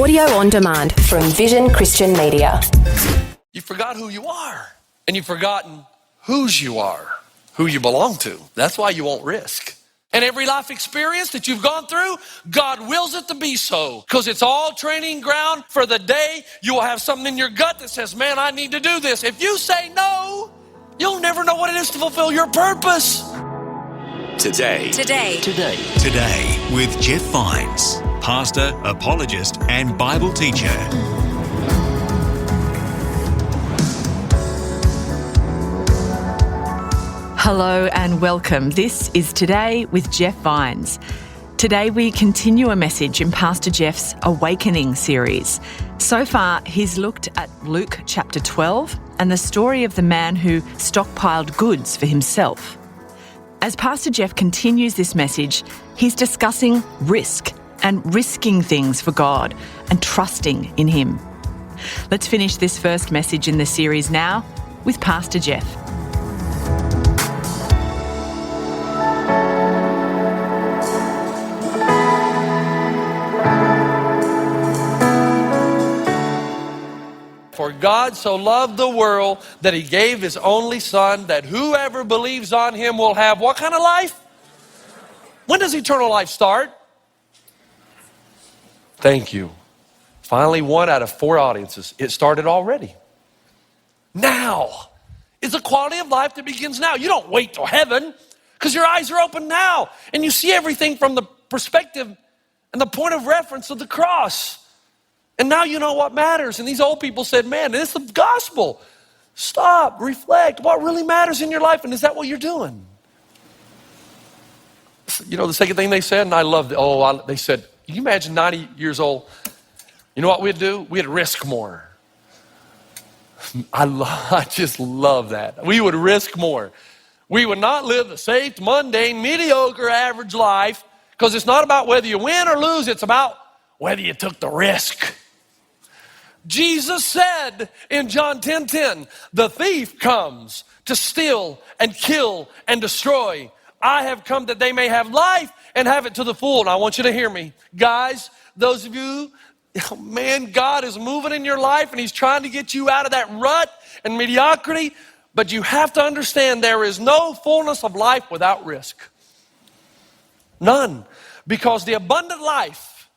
Audio on demand from Vision Christian Media. You forgot who you are, and you've forgotten whose you are, who you belong to. That's why you won't risk. And every life experience that you've gone through, God wills it to be so, because it's all training ground for the day you will have something in your gut that says, man, I need to do this. If you say no, you'll never know what it is to fulfill your purpose. Today with Jeff Vines, pastor, apologist, and Bible teacher. Hello and welcome. This is Today with Jeff Vines. Today we continue a message in Pastor Jeff's Awakening series. So far, he's looked at Luke chapter 12 and the story of the man who stockpiled goods for himself. As Pastor Jeff continues this message, he's discussing risk and risking things for God and trusting in Him. Let's finish this first message in the series now with Pastor Jeff. For God so loved the world that He gave His only Son, that whoever believes on Him will have what kind of life? When does eternal life start? Thank you. Finally, 1 out of 4 audiences. It started already. Now. It's a quality of life that begins now. You don't wait till heaven, because your eyes are open now. And you see everything from the perspective and the point of reference of the cross. And now you know what matters. And these old people said, man, this is the gospel. Stop, reflect. What really matters in your life? And is that what you're doing? You know, the second thing they said, and I loved it. They said, can you imagine 90 years old? You know what we'd do? We'd risk more. I just love that. We would risk more. We would not live a safe, mundane, mediocre, average life, because it's not about whether you win or lose. It's about whether you took the risk. Jesus said in John 10:10, the thief comes to steal and kill and destroy. I have come that they may have life and have it to the full. And I want you to hear me. Guys, those of you, man, God is moving in your life and He's trying to get you out of that rut and mediocrity. But you have to understand there is no fullness of life without risk. None. Because the abundant life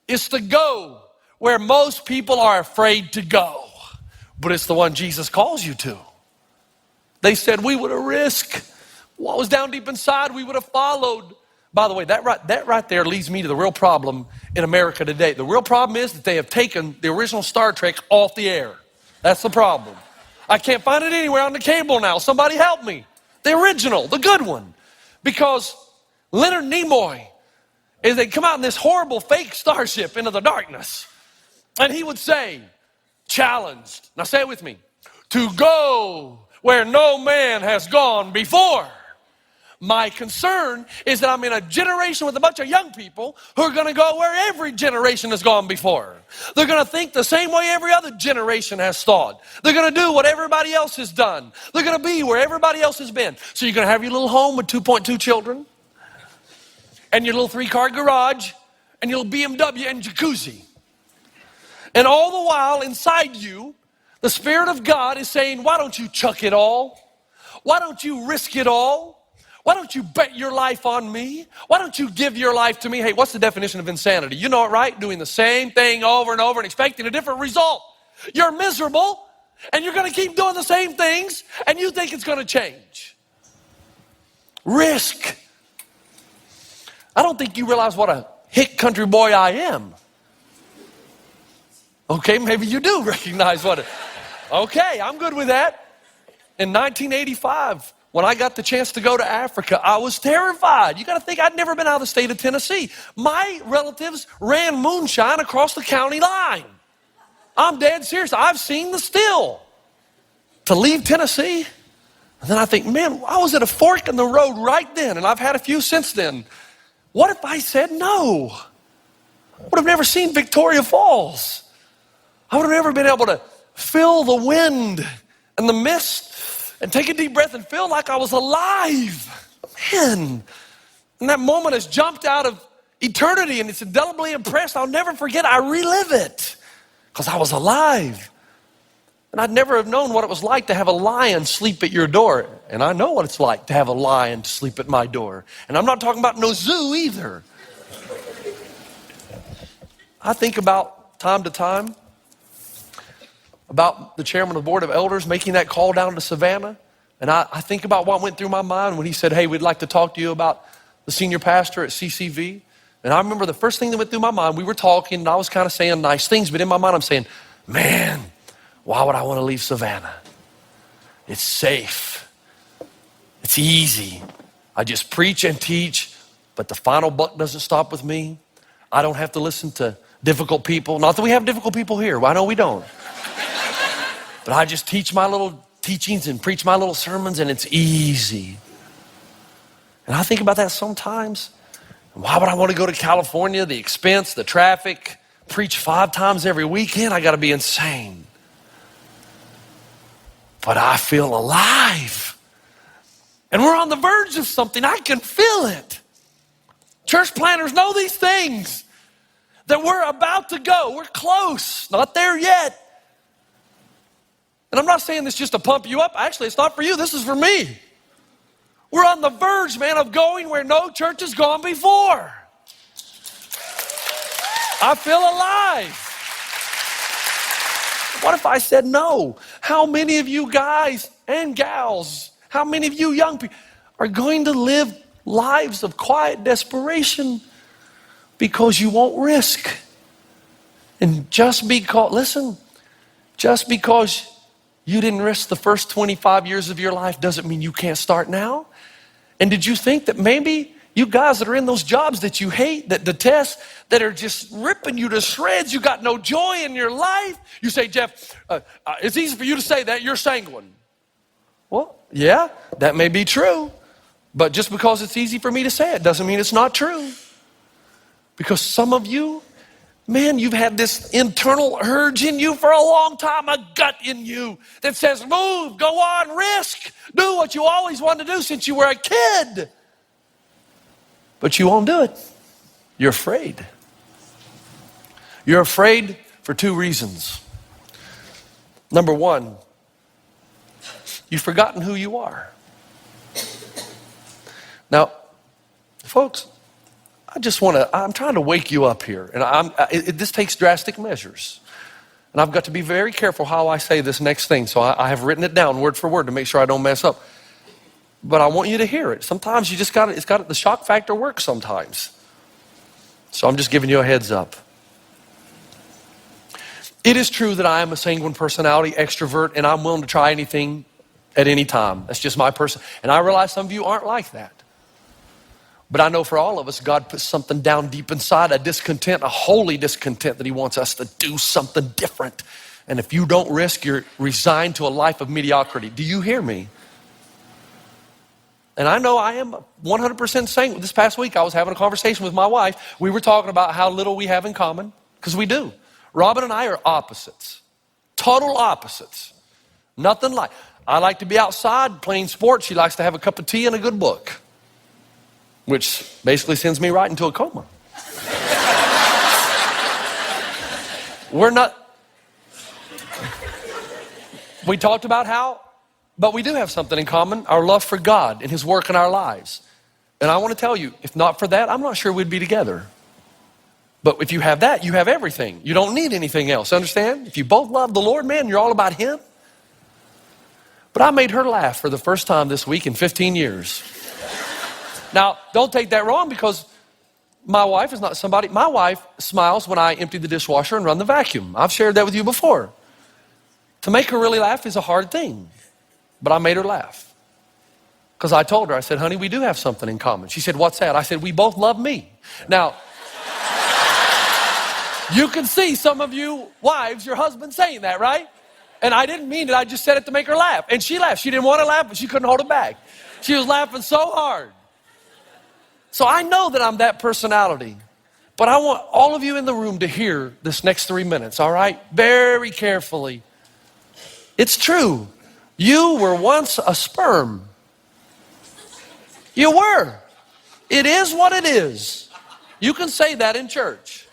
is to go where most people are afraid to go. But it's the one Jesus calls you to. They said we would have risked what was down deep inside. We would have followed. By the way, that right there leads me to the real problem in America today. The real problem is that they have taken the original Star Trek off the air. That's the problem. I can't find it anywhere on the cable now. Somebody help me. The original, the good one. Because Leonard Nimoy, as they come out in this horrible fake starship into the darkness, and he would say, challenged, now say it with me, to go where no man has gone before. My concern is that I'm in a generation with a bunch of young people who are going to go where every generation has gone before. They're going to think the same way every other generation has thought. They're going to do what everybody else has done. They're going to be where everybody else has been. So you're going to have your little home with 2.2 children, and your little 3-car garage, and your little BMW and jacuzzi. And all the while inside you, the Spirit of God is saying, why don't you chuck it all? Why don't you risk it all? Why don't you bet your life on me? Why don't you give your life to me? Hey, what's the definition of insanity? You know it, right? Doing the same thing over and over and expecting a different result. You're miserable, and you're going to keep doing the same things, and you think it's going to change. Risk. I don't think you realize what a hick country boy I am. Okay, maybe you do recognize what it... Okay, I'm good with that. In 1985, when I got the chance to go to Africa, I was terrified. You got to think, I'd never been out of the state of Tennessee. My relatives ran moonshine across the county line. I'm dead serious. I've seen the still. To leave Tennessee, and then I think, man, I was at a fork in the road right then, and I've had a few since then. What if I said no? I would have never seen Victoria Falls. I would have never been able to feel the wind and the mist and take a deep breath and feel like I was alive. Man, and that moment has jumped out of eternity, and it's indelibly impressed. I'll never forget. I relive it because I was alive. And I'd never have known what it was like to have a lion sleep at your door. And I know what it's like to have a lion sleep at my door. And I'm not talking about no zoo either. I think about time to time about the chairman of the board of elders making that call down to Savannah. And I think about what went through my mind when he said, hey, we'd like to talk to you about the senior pastor at CCV. And I remember the first thing that went through my mind, we were talking and I was kind of saying nice things, but in my mind I'm saying, man, why would I want to leave Savannah? It's safe. It's easy. I just preach and teach, but the final buck doesn't stop with me. I don't have to listen to difficult people. Not that we have difficult people here. I know we don't. But I just teach my little teachings and preach my little sermons, and it's easy. And I think about that sometimes. Why would I want to go to California? The expense, the traffic, preach 5 times every weekend. I got to be insane. But I feel alive. And we're on the verge of something. I can feel it. Church planners know these things. That we're about to go. We're close. Not there yet. And I'm not saying this just to pump you up. Actually, it's not for you. This is for me. We're on the verge, man, of going where no church has gone before. I feel alive. What if I said no? How many of you guys and gals, how many of you young people are going to live lives of quiet desperation because you won't risk? And just because you didn't risk the first 25 years of your life doesn't mean you can't start now. And did you think that maybe you guys that are in those jobs that you hate, that detest, that are just ripping you to shreds, you got no joy in your life? You say, Jeff, it's easy for you to say that. You're sanguine. Well, yeah, that may be true. But just because it's easy for me to say it doesn't mean it's not true. Because some of you, man, you've had this internal urge in you for a long time, a gut in you that says, move, go on, risk, do what you always wanted to do since you were a kid. But you won't do it. You're afraid. You're afraid for 2 reasons. Number 1, you've forgotten who you are. Now, folks, I'm trying to wake you up here. And this takes drastic measures. And I've got to be very careful how I say this next thing. So I have written it down word for word to make sure I don't mess up. But I want you to hear it. Sometimes you just the shock factor works sometimes. So I'm just giving you a heads up. It is true that I am a sanguine personality, extrovert, and I'm willing to try anything at any time. That's just my person. And I realize some of you aren't like that. But I know for all of us, God puts something down deep inside, a discontent, a holy discontent that he wants us to do something different. And if you don't risk, you're resigned to a life of mediocrity. Do you hear me? And I know I am 100% sanguine. This past week, I was having a conversation with my wife. We were talking about how little we have in common, because we do. Robin and I are opposites, total opposites. Nothing like. I like to be outside playing sports. She likes to have a cup of tea and a good book, which basically sends me right into a coma. We talked about but we do have something in common, our love for God and his work in our lives. And I want to tell you, if not for that, I'm not sure we'd be together. But if you have that, you have everything. You don't need anything else, understand? If you both love the Lord, man, you're all about him. But I made her laugh for the first time this week in 15 years. Now, don't take that wrong, because my wife is not somebody. My wife smiles when I empty the dishwasher and run the vacuum. I've shared that with you before. To make her really laugh is a hard thing. But I made her laugh. Because I told her, I said, honey, we do have something in common. She said, what's that? I said, we both love me. Now, you can see some of you wives, your husband saying that, right? And I didn't mean it. I just said it to make her laugh. And she laughed. She didn't want to laugh, but she couldn't hold it back. She was laughing so hard. So I know that I'm that personality. But I want all of you in the room to hear this next 3 minutes, all right? Very carefully. It's true. You were once a sperm. You were. It is what it is. You can say that in church.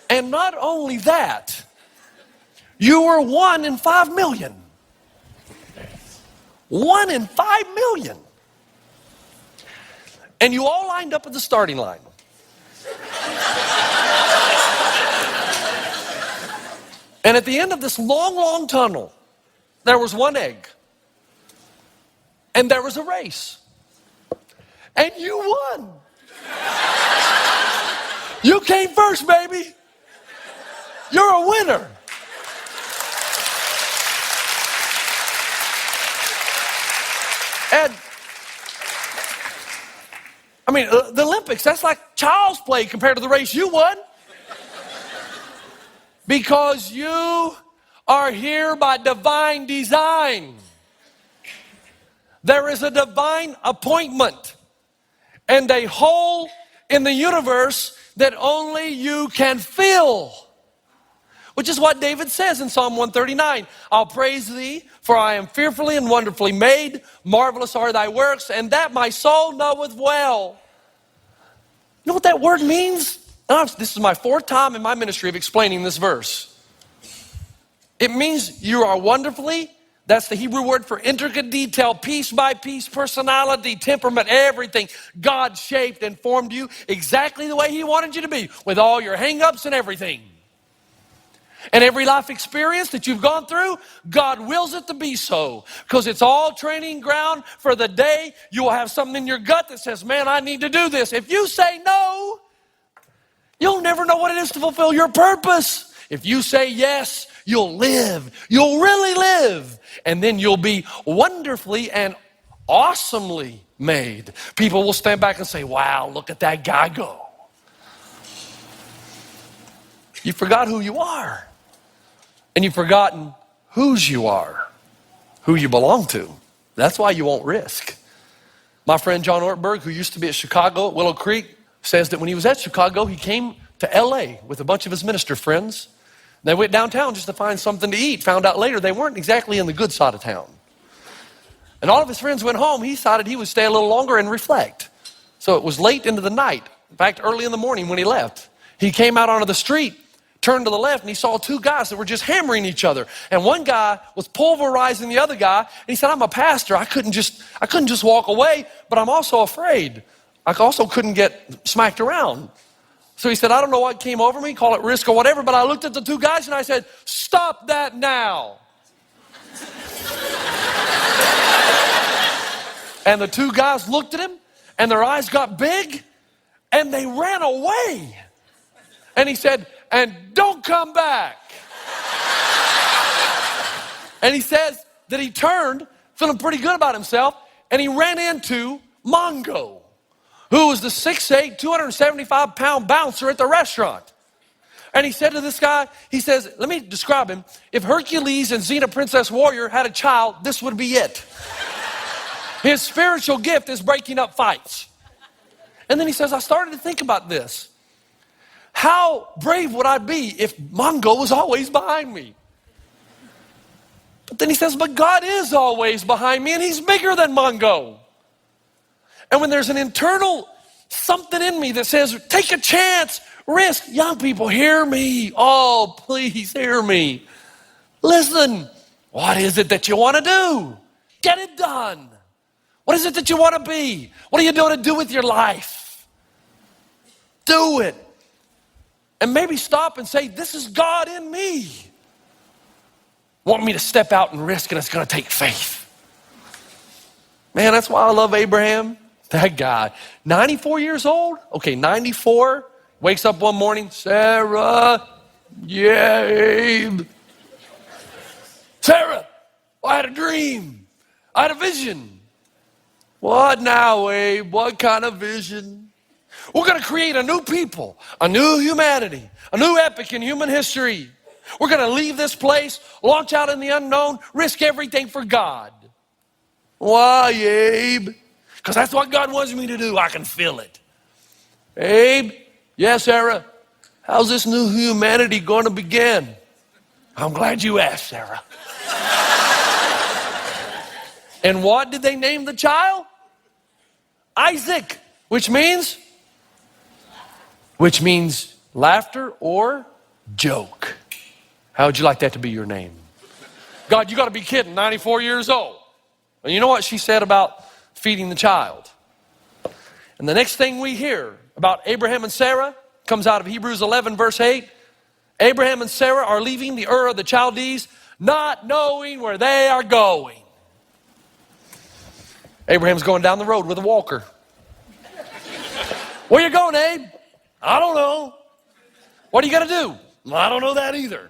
And not only that, you were 1 in 5 million. 1 in 5 million. And you all lined up at the starting line. And at the end of this long, long tunnel, there was one egg. And there was a race. And you won. You came first, baby. You're a winner. And I mean, the Olympics, that's like child's play compared to the race you won. Because you are here by divine design. There is a divine appointment and a hole in the universe that only you can fill. Which is what David says in Psalm 139. I'll praise thee, for I am fearfully and wonderfully made. Marvelous are thy works, and that my soul knoweth well. You know what that word means? This is my 4th time in my ministry of explaining this verse. It means you are wonderfully, that's the Hebrew word for intricate detail, piece by piece, personality, temperament, everything. God shaped and formed you exactly the way he wanted you to be, with all your hang-ups and everything. And every life experience that you've gone through, God wills it to be so. Because it's all training ground for the day you will have something in your gut that says, man, I need to do this. If you say no, you'll never know what it is to fulfill your purpose. If you say yes, you'll live. You'll really live. And then you'll be wonderfully and awesomely made. People will stand back and say, wow, look at that guy go. You forgot who you are. And you've forgotten whose you are, who you belong to. That's why you won't risk. My friend John Ortberg, who used to be at Chicago at Willow Creek, says that when he was at Chicago, he came to LA with a bunch of his minister friends. They went downtown just to find something to eat. Found out later they weren't exactly in the good side of town. And all of his friends went home. He decided he would stay a little longer and reflect. So it was late into the night. In fact, early in the morning when he left, he came out onto the street, turned to the left, and he saw 2 guys that were just hammering each other. And one guy was pulverizing the other guy. And he said, I'm a pastor. I couldn't just walk away, but I'm also afraid. I also couldn't get smacked around. So he said, I don't know what came over me, call it risk or whatever, but I looked at the 2 guys and I said, stop that now. And the 2 guys looked at him and their eyes got big and they ran away. And he said, and don't come back. And he says that he turned, feeling pretty good about himself, and he ran into Mongo, who was the 6'8", 275-pound bouncer at the restaurant. And he said to this guy, he says, let me describe him. If Hercules and Xena Princess Warrior had a child, this would be it. His spiritual gift is breaking up fights. And then he says, I started to think about this. How brave would I be if Mongo was always behind me? But then he says, but God is always behind me and he's bigger than Mongo. And when there's an internal something in me that says, take a chance, risk. Young people, hear me. Oh, please hear me. Listen, what is it that you want to do? Get it done. What is it that you want to be? What are you doing to do with your life? Do it. And maybe stop and say, this is God in me. Want me to step out and risk, and it's going to take faith. Man, that's why I love Abraham. That guy, 94 years old? Okay, 94, wakes up one morning, Sarah, Abe. Sarah, I had a dream. I had a vision. What now, Abe? What kind of vision? We're going to create a new people, a new humanity, a new epic in human history. We're going to leave this place, launch out in the unknown, risk everything for God. Why, Abe? Because that's what God wants me to do. I can feel it. Abe, yes, Sarah, how's this new humanity going to begin? I'm glad you asked, Sarah. And what did they name the child? Isaac, which means laughter or joke. How would you like that to be your name? God, you got to be kidding, 94 years old. And you know what she said about feeding the child? And the next thing we hear about Abraham and Sarah comes out of Hebrews 11, verse 8. Abraham and Sarah are leaving the Ur of the Chaldees, not knowing where they are going. Abraham's going down the road with a walker. Where you going, Abe? I don't know. What are you going to do? I don't know that either.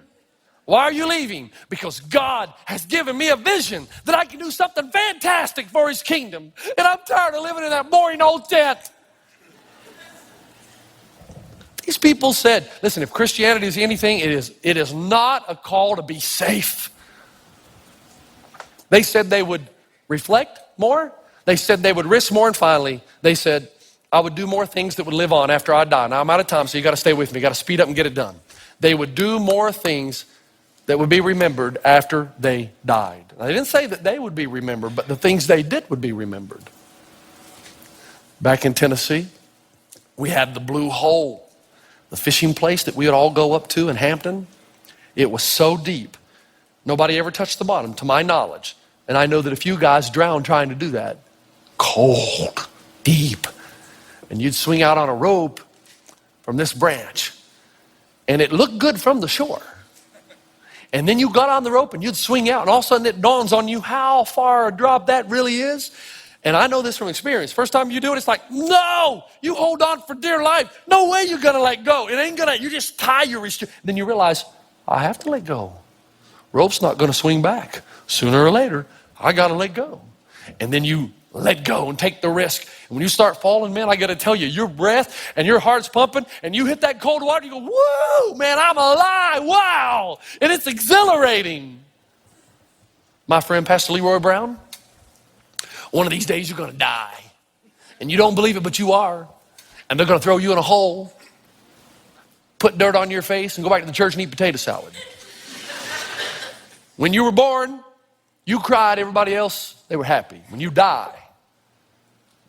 Why are you leaving? Because God has given me a vision that I can do something fantastic for his kingdom. And I'm tired of living in that boring old tent. These people said, listen, if Christianity is anything, it is not a call to be safe. They said they would reflect more. They said they would risk more. And finally, they said, I would do more things that would live on after I die. Now, I'm out of time, so you got to stay with me. You got to speed up and get it done. They would do more things that would be remembered after they died. Now, they didn't say that they would be remembered, but the things they did would be remembered. Back in Tennessee, we had the Blue Hole, the fishing place that we would all go up to in Hampton. It was so deep. Nobody ever touched the bottom, to my knowledge. And I know that a few guys drowned trying to do that. Cold, deep. And you'd swing out on a rope from this branch. And it looked good from the shore. And then you got on the rope and you'd swing out. And all of a sudden it dawns on you how far a drop that really is. And I know this from experience. First time you do it, it's like, no, you hold on for dear life. No way you're going to let go. It ain't going to, you just tie your wrist. Then you realize, I have to let go. Rope's not going to swing back. Sooner or later, I got to let go. And then you let go and take the risk. And when you start falling, man, I got to tell you, your breath and your heart's pumping and you hit that cold water, you go, whoa, man, I'm alive, wow. And it's exhilarating. My friend, Pastor Leroy Brown, one of these days you're going to die. And you don't believe it, but you are. And they're going to throw you in a hole, put dirt on your face, and go back to the church and eat potato salad. When you were born, you cried, everybody else, they were happy. When you die,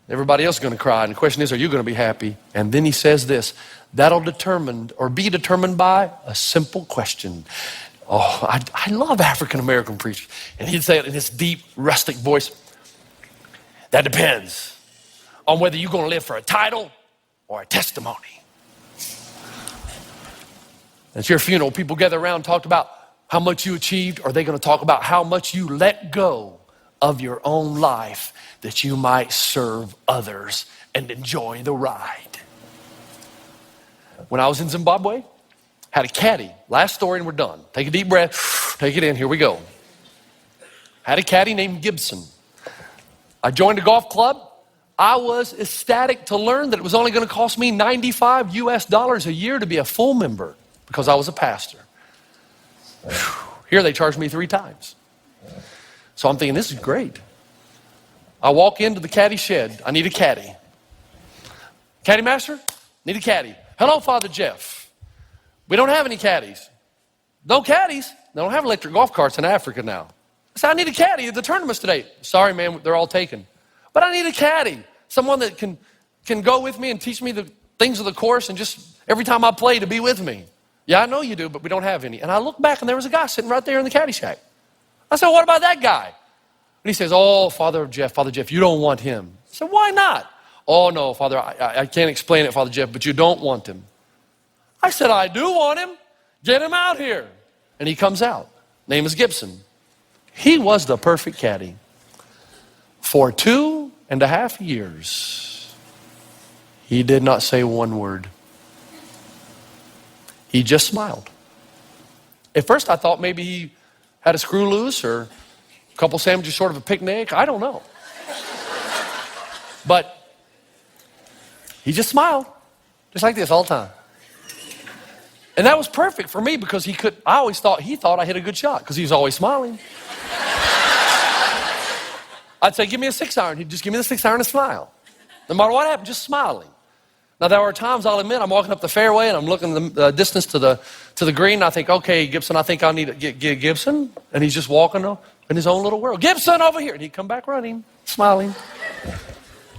everybody else is going to cry. And the question is, are you going to be happy? And then he says this, that'll be determined by a simple question. Oh, I love African-American preachers. And he'd say it in his deep, rustic voice. That depends on whether you're going to live for a title or a testimony. At your funeral, people gather around and talk about how much you achieved, or are they going to talk about how much you let go of your own life that you might serve others and enjoy the ride? When I was in Zimbabwe, had a caddy. Last story and we're done. Take a deep breath. Take it in. Here we go. Had a caddy named Gibson. I joined a golf club. I was ecstatic to learn that it was only going to cost me $95 US a year to be a full member because I was a pastor. Here they charged me 3 times. So I'm thinking, this is great. I walk into the caddy shed. I need a caddy. Caddy master? Need a caddy. Hello, Father Jeff. We don't have any caddies. No caddies? They don't have electric golf carts in Africa now. I said, I need a caddy at the tournaments today. Sorry, man, they're all taken. But I need a caddy. Someone that can go with me and teach me the things of the course and just every time I play to be with me. Yeah, I know you do, but we don't have any. And I looked back and there was a guy sitting right there in the caddy shack. I said, what about that guy? And he says, oh, Father Jeff, you don't want him. I said, why not? Oh, no, Father, I can't explain it, Father Jeff, but you don't want him. I said, I do want him. Get him out here. And he comes out. Name is Gibson. He was the perfect caddy. For 2.5 years, he did not say one word. He just smiled. At first, I thought maybe he had a screw loose or a couple sandwiches short of a picnic. I don't know. But he just smiled, just like this all the time. And that was perfect for me because I always thought he thought I hit a good shot because he was always smiling. I'd say, give me a 6-iron. He'd just give me the 6-iron and smile. No matter what happened, just smiling. Now, there are times, I'll admit, I'm walking up the fairway and I'm looking the distance to the green. And I think, okay, Gibson, I think I need to get Gibson. And he's just walking in his own little world. Gibson, over here. And he'd come back running, smiling.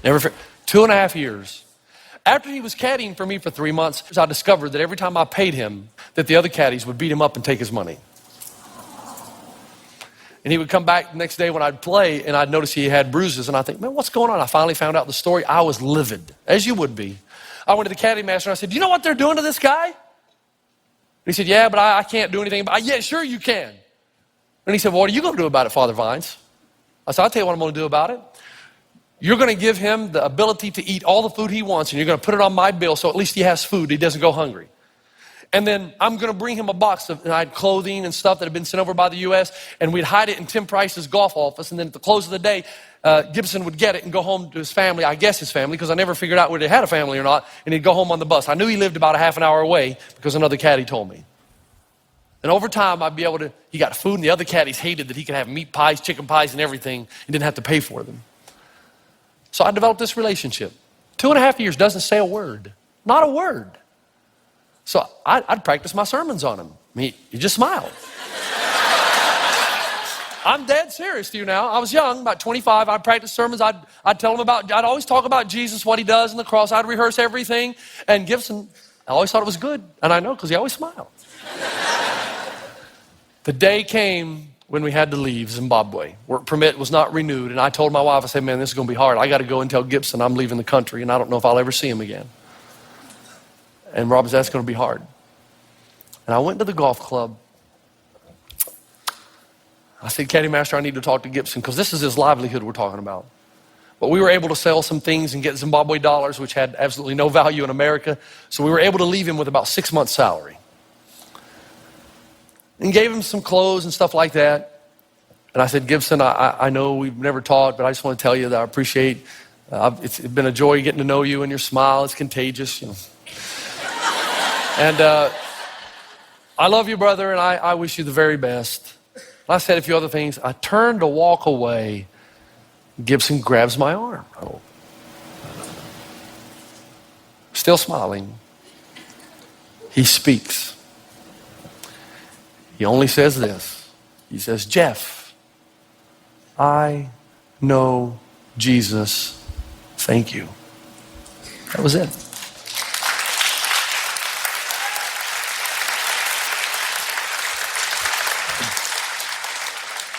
Never. 2.5 years. After he was caddying for me for 3 months, I discovered that every time I paid him, that the other caddies would beat him up and take his money. And he would come back the next day when I'd play, and I'd notice he had bruises, and I think, man, what's going on? I finally found out the story. I was livid, as you would be. I went to the caddy master, and I said, do you know what they're doing to this guy? And he said, yeah, but I can't do anything. Yeah, sure you can. And he said, well, what are you going to do about it, Father Vines? I said, I'll tell you what I'm going to do about it. You're going to give him the ability to eat all the food he wants, and you're going to put it on my bill so at least he has food. He doesn't go hungry. And then I'm going to bring him a box of I had clothing and stuff that had been sent over by the U.S., and we'd hide it in Tim Price's golf office. And then at the close of the day, Gibson would get it and go home to his family, I guess his family, because I never figured out whether he had a family or not, and he'd go home on the bus. I knew he lived about a half an hour away because another caddy told me. And over time, I'd be able to, he got food, and the other caddies hated that he could have meat pies, chicken pies, and everything, and didn't have to pay for them. So I developed this relationship. 2.5 years, doesn't say a word. Not a word. So I'd practice my sermons on him. I mean, he just smiled. I'm dead serious to you now. I was young, about 25. I'd practice sermons. I'd tell him about, I'd always talk about Jesus, what he does on the cross. I'd rehearse everything. And Gibson, I always thought it was good. And I know because he always smiled. The day came when we had to leave Zimbabwe. Work permit was not renewed. And I told my wife, I said, man, this is going to be hard. I got to go and tell Gibson I'm leaving the country, and I don't know if I'll ever see him again. And Rob said, that's going to be hard. And I went to the golf club. I said, caddy master, I need to talk to Gibson because this is his livelihood we're talking about. But we were able to sell some things and get Zimbabwe dollars, which had absolutely no value in America. So we were able to leave him with about 6 months' salary. And gave him some clothes and stuff like that. And I said, Gibson, I know we've never talked, but I just want to tell you that I appreciate, it's been a joy getting to know you, and your smile is contagious, you know. And I love you, brother, and I wish you the very best. And I said a few other things. I turned to walk away. Gibson grabs my arm. Oh. Still smiling. He speaks. He only says this. He says, Jeff, I know Jesus. Thank you. That was it.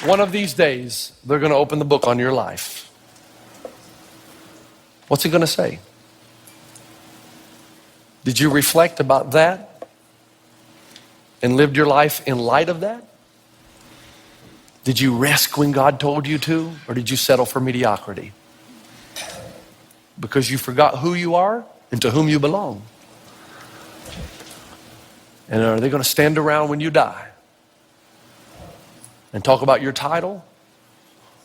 One of these days, they're going to open the book on your life. What's it going to say? Did you reflect about that and lived your life in light of that? Did you risk when God told you to, or did you settle for mediocrity? Because you forgot who you are and to whom you belong. And are they going to stand around when you die and talk about your title,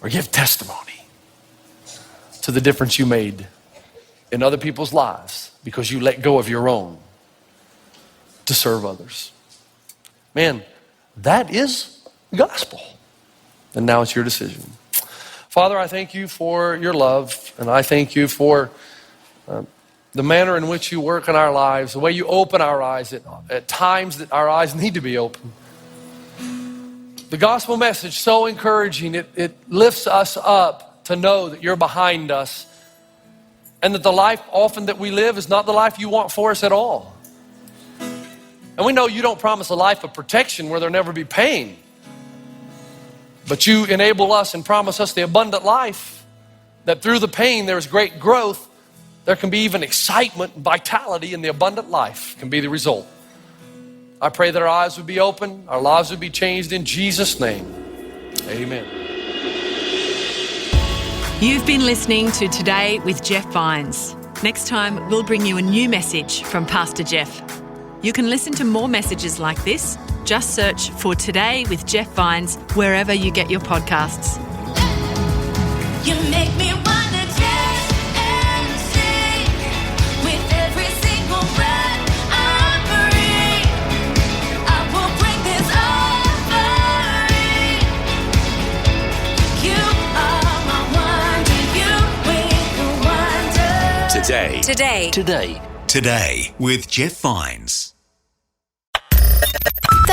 or give testimony to the difference you made in other people's lives because you let go of your own to serve others? Man, that is gospel. And now it's your decision. Father, I thank you for your love, and I thank you for the manner in which you work in our lives, the way you open our eyes at times that our eyes need to be open. The gospel message, so encouraging. It lifts us up to know that you're behind us, and that the life often that we live is not the life you want for us at all. And we know you don't promise a life of protection where there'll never be pain. But you enable us and promise us the abundant life, that through the pain there's great growth. There can be even excitement and vitality, and the abundant life can be the result. I pray that our eyes would be open, our lives would be changed in Jesus' name. Amen. You've been listening to Today with Jeff Vines. Next time, we'll bring you a new message from Pastor Jeff. You can listen to more messages like this. Just search for Today with Jeff Vines wherever you get your podcasts. You make me wanna dance and sing with every single breath I breathe. I will bring this offering. You are my wonder, you make a wonder. Today with Jeff Vines.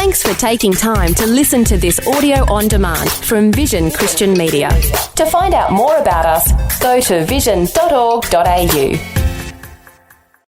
Thanks for taking time to listen to this audio on demand from Vision Christian Media. To find out more about us, go to vision.org.au.